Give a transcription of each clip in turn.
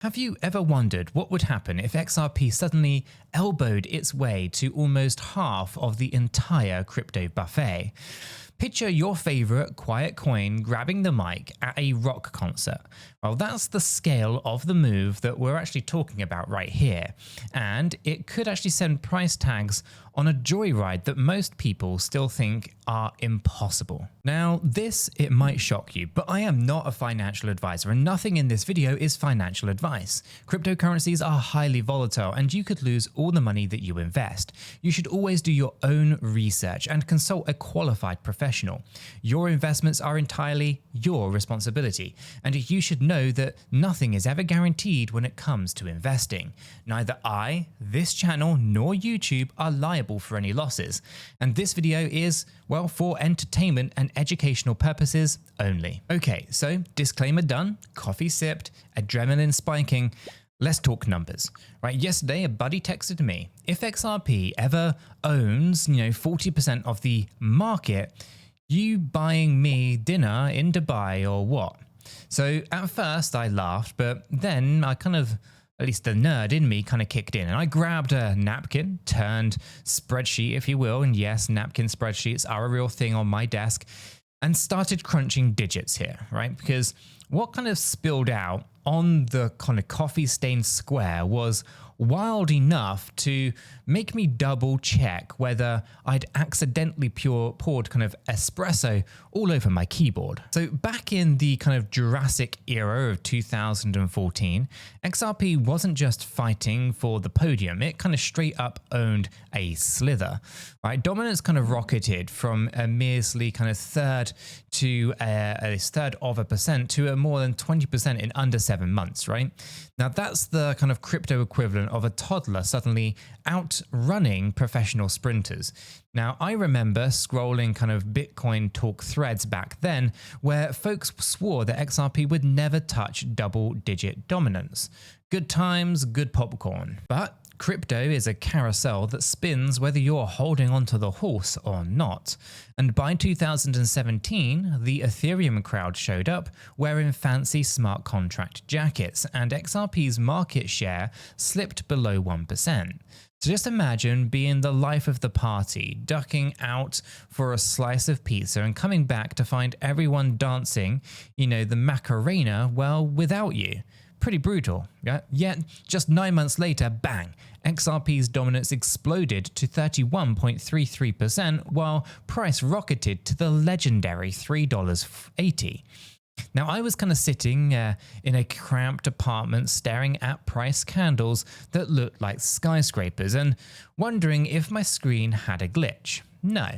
Have you ever wondered what would happen if XRP suddenly elbowed its way to almost half of the entire crypto buffet? Picture your favorite quiet coin grabbing the mic at a rock concert. Well, that's the scale of the move that we're actually talking about right here. And it could actually send price tags on a joyride that most people still think are impossible. Now, it might shock you, but I am not a financial advisor and nothing in this video is financial advice. Cryptocurrencies are highly volatile and you could lose all the money that you invest. You should always do your own research and consult a qualified professional. Your investments are entirely your responsibility, and you should know that nothing is ever guaranteed when it comes to investing. Neither I, this channel, nor YouTube are liable for any losses, and this video is, well, for entertainment and educational purposes only. Okay, so disclaimer done, coffee sipped, adrenaline spiking. Let's talk numbers, right? Yesterday, a buddy texted me, if XRP ever owns, 40% of the market, you buying me dinner in Dubai or what? So at first I laughed, but then I at least the nerd in me kind of kicked in and I grabbed a napkin, turned spreadsheet, if you will. And yes, napkin spreadsheets are a real thing on my desk, and started crunching digits here, right? Because what kind of spilled out on the kind of coffee stained square was wild enough to make me double check whether I'd accidentally poured kind of espresso all over my keyboard. So back in the kind of Jurassic era of 2014, XRP wasn't just fighting for the podium, it kind of straight up owned a slither, right? Dominance kind of rocketed from a measly kind of third to a third of a percent to a more than 20% in under 7 months, right? Now that's the kind of crypto equivalent of a toddler suddenly outrunning professional sprinters. Now I remember scrolling kind of Bitcoin talk threads back then where folks swore that XRP would never touch double-digit dominance. Good times, good popcorn. But crypto is a carousel that spins whether you're holding onto the horse or not. And by 2017, the Ethereum crowd showed up wearing fancy smart contract jackets, and XRP's market share slipped below 1%. So just imagine being the life of the party, ducking out for a slice of pizza and coming back to find everyone dancing, the Macarena, well, without you. Pretty brutal, yeah? Yet, just 9 months later, bang, XRP's dominance exploded to 31.33%, while price rocketed to the legendary $3.80. Now, I was kind of sitting in a cramped apartment staring at price candles that looked like skyscrapers and wondering if my screen had a glitch. No,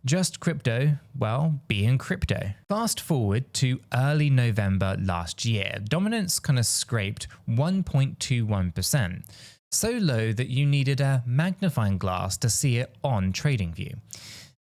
just crypto, well, being crypto. Fast forward to early November last year, dominance kind of scraped 1.21%, so low that you needed a magnifying glass to see it on TradingView.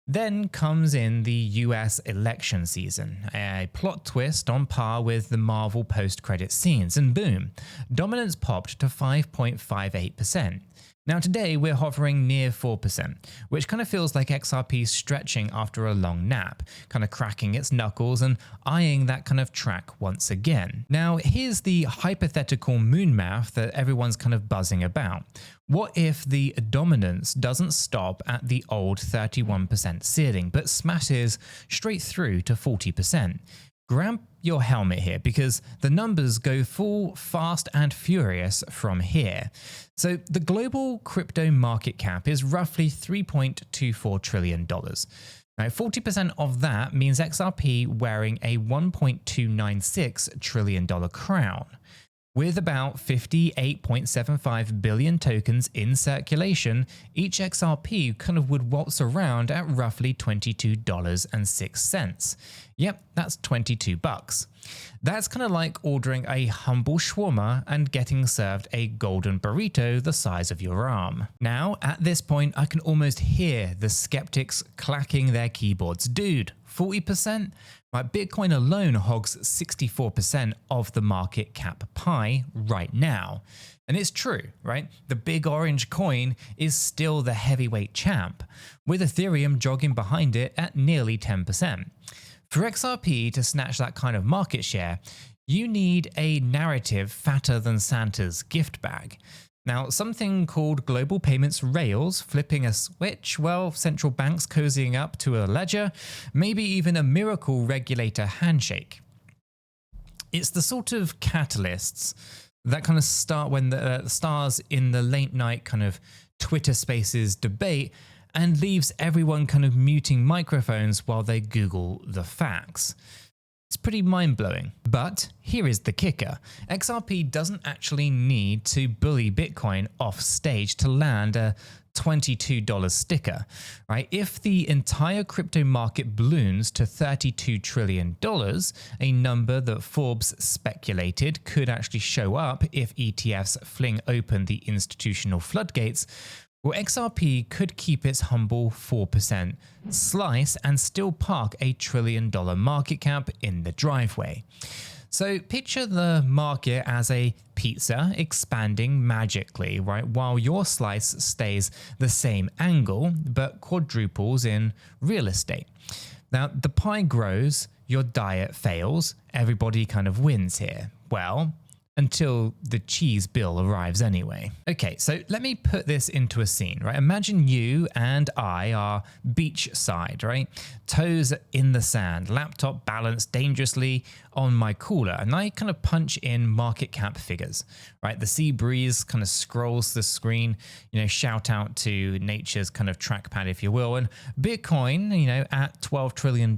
Then comes in the US election season, a plot twist on par with the Marvel post-credit scenes, and boom, dominance popped to 5.58%. Now today we're hovering near 4%, which kind of feels like XRP stretching after a long nap, kind of cracking its knuckles and eyeing that kind of track once again. Now here's the hypothetical moon math that everyone's kind of buzzing about. What if the dominance doesn't stop at the old 31% ceiling, but smashes straight through to 40%? Grab your helmet here because the numbers go full fast and furious from here. So the global crypto market cap is roughly $3.24 trillion. Now 40% of that means XRP wearing a $1.296 trillion crown. With about 58.75 billion tokens in circulation, each XRP kind of would waltz around at roughly $22.06. Yep, that's 22 bucks. That's kind of like ordering a humble shawarma and getting served a golden burrito the size of your arm. Now, at this point, I can almost hear the skeptics clacking their keyboards. Dude, 40%? Right, Bitcoin alone hogs 64% of the market cap pie right now. And it's true, right? The big orange coin is still the heavyweight champ, with Ethereum jogging behind it at nearly 10%. For XRP to snatch that kind of market share, You need a narrative fatter than Santa's gift bag. Now, something called global payments rails flipping a switch, well, central banks cozying up to a ledger, maybe even a miracle regulator handshake. It's the sort of catalysts that kind of start when the stars in the late night kind of Twitter Spaces debate and leaves everyone kind of muting microphones while they Google the facts. It's pretty mind-blowing. But here is the kicker. XRP doesn't actually need to bully Bitcoin off stage to land a $22 sticker, right? If the entire crypto market balloons to $32 trillion, a number that Forbes speculated could actually show up if ETFs fling open the institutional floodgates, well, XRP could keep its humble 4% slice and still park a $1 trillion market cap in the driveway. So picture the market as a pizza expanding magically, right? While your slice stays the same angle, but quadruples in real estate. Now, the pie grows, your diet fails, everybody kind of wins here. Well, until the cheese bill arrives anyway. Okay, so let me put this into a scene, right? Imagine you and I are beachside, right? Toes in the sand, laptop balanced dangerously on my cooler, and I kind of punch in market cap figures, right? The sea breeze kind of scrolls the screen, shout out to nature's kind of trackpad, if you will, and Bitcoin, at $12 trillion,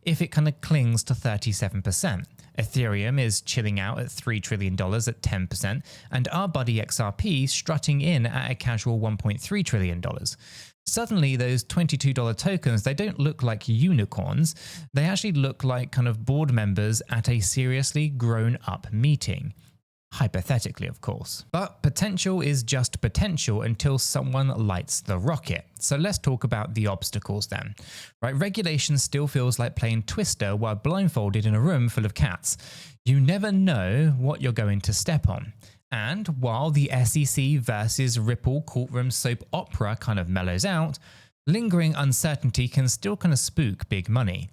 if it kind of clings to 37%. Ethereum is chilling out at $3 trillion at 10%, and our buddy XRP strutting in at a casual $1.3 trillion. Suddenly, those $22 tokens, they don't look like unicorns. They actually look like kind of board members at a seriously grown-up meeting. Hypothetically, of course. But potential is just potential until someone lights the rocket. So let's talk about the obstacles then. Right, regulation still feels like playing Twister while blindfolded in a room full of cats. You never know what you're going to step on. And while the SEC versus Ripple courtroom soap opera kind of mellows out, lingering uncertainty can still kind of spook big money.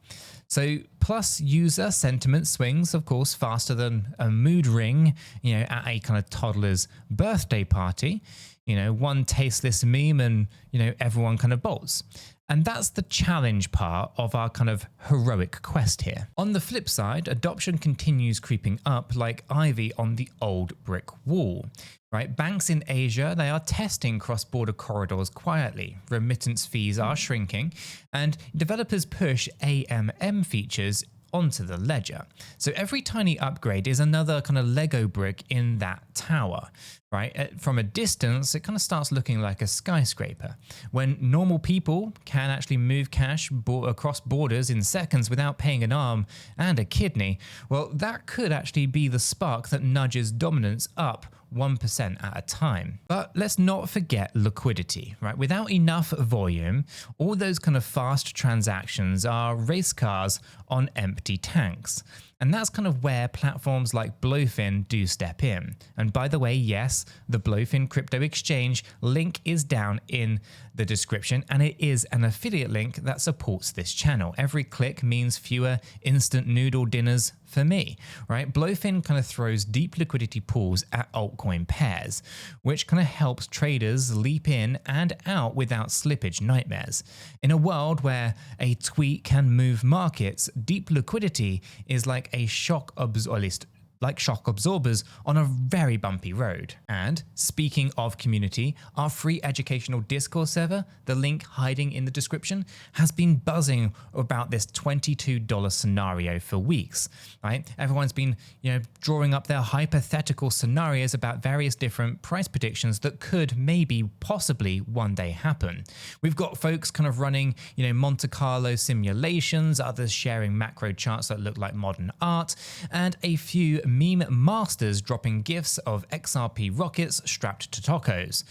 So plus user sentiment swings, of course, faster than a mood ring, at a kind of toddler's birthday party, one tasteless meme and, everyone kind of bolts. And that's the challenge part of our kind of heroic quest here. On the flip side, adoption continues creeping up like ivy on the old brick wall. Right, banks in Asia, they are testing cross-border corridors quietly. Remittance fees are shrinking, and developers push AMM features onto the ledger. So every tiny upgrade is another kind of Lego brick in that tower, right? From a distance, it kind of starts looking like a skyscraper. When normal people can actually move cash across borders in seconds without paying an arm and a kidney, well, that could actually be the spark that nudges dominance up 1% at a time. But let's not forget liquidity, right? Without enough volume, all those kind of fast transactions are race cars on empty tanks. And that's kind of where platforms like Blofin do step in. And by the way, yes, the Blofin crypto exchange link is down in the description, and it is an affiliate link that supports this channel. Every click means fewer instant noodle dinners for me, right? Blofin kind of throws deep liquidity pools at altcoin pairs, which kind of helps traders leap in and out without slippage nightmares. In a world where a tweet can move markets, deep liquidity is like a shock absorbers on a very bumpy road. And speaking of community, our free educational Discord server, the link hiding in the description, has been buzzing about this $22 scenario for weeks, right? Everyone's been, drawing up their hypothetical scenarios about various different price predictions that could maybe possibly one day happen. We've got folks kind of running, Monte Carlo simulations, others sharing macro charts that look like modern art, and a few meme masters dropping gifs of XRP rockets strapped to tacos.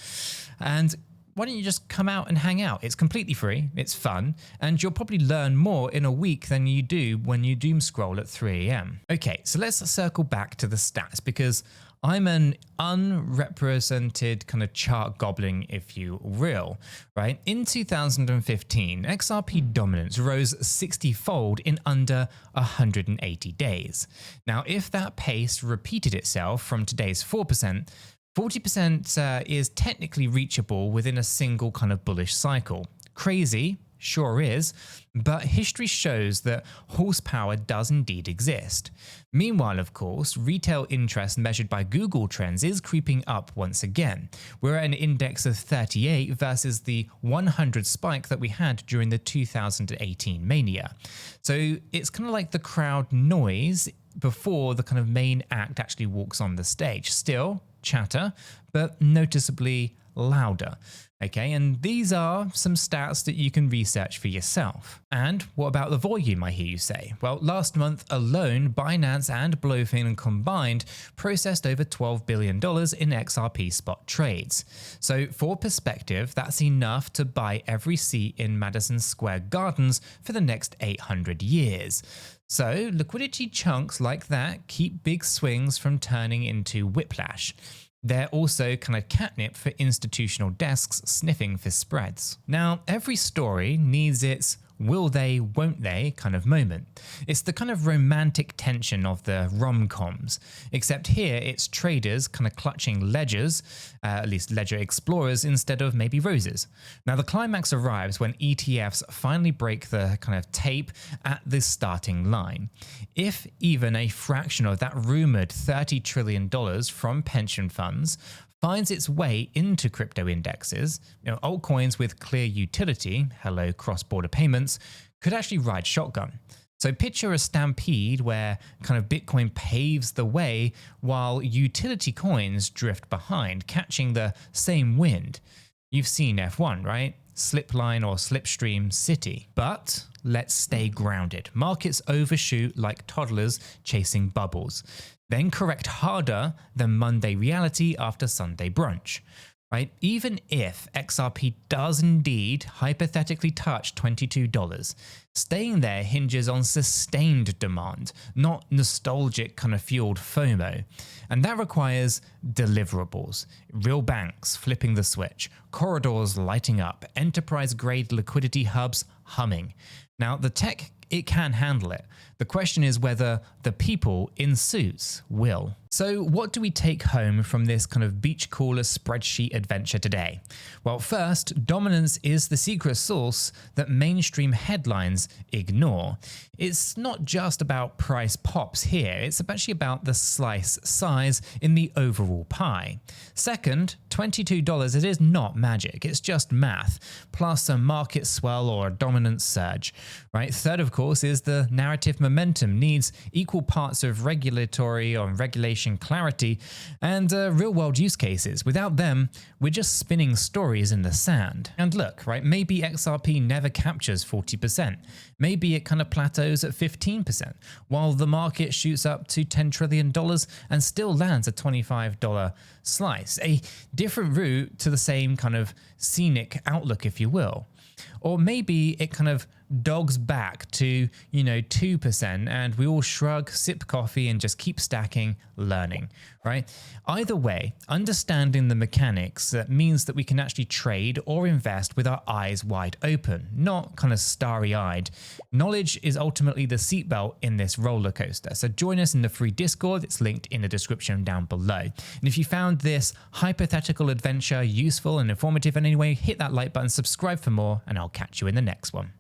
And why don't you just come out and hang out? It's completely free, it's fun, and you'll probably learn more in a week than you do when you doom scroll at 3 AM. Okay, so let's circle back to the stats, because I'm an unrepresented kind of chart goblin, if you will, right? In 2015, XRP dominance rose 60-fold in under 180 days. Now, if that pace repeated itself from today's 4%, 40% is technically reachable within a single kind of bullish cycle. Crazy, sure is, but history shows that horsepower does indeed exist. Meanwhile, of course, retail interest measured by Google Trends is creeping up once again. We're at an index of 38 versus the 100 spike that we had during the 2018 mania. So it's kind of like the crowd noise before the kind of main act actually walks on the stage. Still chatter, but noticeably louder. Okay, and these are some stats that you can research for yourself. And what about the volume, I hear you say? Well, last month alone, Binance and Blofin combined processed over $12 billion in XRP spot trades. So for perspective, that's enough to buy every seat in Madison Square Gardens for the next 800 years. So liquidity chunks like that keep big swings from turning into whiplash. They're also kind of catnip for institutional desks sniffing for spreads. Now, every story needs its will they, won't they kind of moment. It's the kind of romantic tension of the rom-coms, except here it's traders kind of clutching ledgers, at least ledger explorers, instead of maybe roses. Now the climax arrives when ETFs finally break the kind of tape at the starting line. If even a fraction of that rumored $30 trillion from pension funds finds its way into crypto indexes, altcoins with clear utility, hello cross-border payments, could actually ride shotgun. So picture a stampede where kind of Bitcoin paves the way while utility coins drift behind, catching the same wind. You've seen F1, right? Slipline or slipstream city. But let's stay grounded. Markets overshoot like toddlers chasing bubbles, then correct harder than Monday reality after Sunday brunch. Right? Even if XRP does indeed hypothetically touch $22, staying there hinges on sustained demand, not nostalgic kind of fueled FOMO. And that requires deliverables, real banks flipping the switch, corridors lighting up, enterprise-grade liquidity hubs humming. Now, the tech, it can handle it. The question is whether the people in suits will. So what do we take home from this kind of beach cooler spreadsheet adventure today? Well, first, dominance is the secret sauce that mainstream headlines ignore. It's not just about price pops here, it's actually about the slice size in the overall pie. Second, $22, it is not magic, it's just math, plus a market swell or a dominance surge, right? Third, of course, is the narrative momentum needs equal parts of regulatory or regulation clarity and real-world use cases. Without them, we're just spinning stories in the sand. And look, right, maybe XRP never captures 40%. Maybe it kind of plateaus at 15%, while the market shoots up to $10 trillion and still lands a $25 slice. A different route to the same kind of scenic outlook, if you will. Or maybe it kind of dogs back to, 2% and we all shrug, sip coffee and just keep stacking, learning, right? Either way, understanding the mechanics means that we can actually trade or invest with our eyes wide open, not kind of starry-eyed. Knowledge is ultimately the seatbelt in this roller coaster. So join us in the free Discord. It's linked in the description down below. And if you found this hypothetical adventure useful and informative in any way, hit that like button, subscribe for more, and I'll catch you in the next one.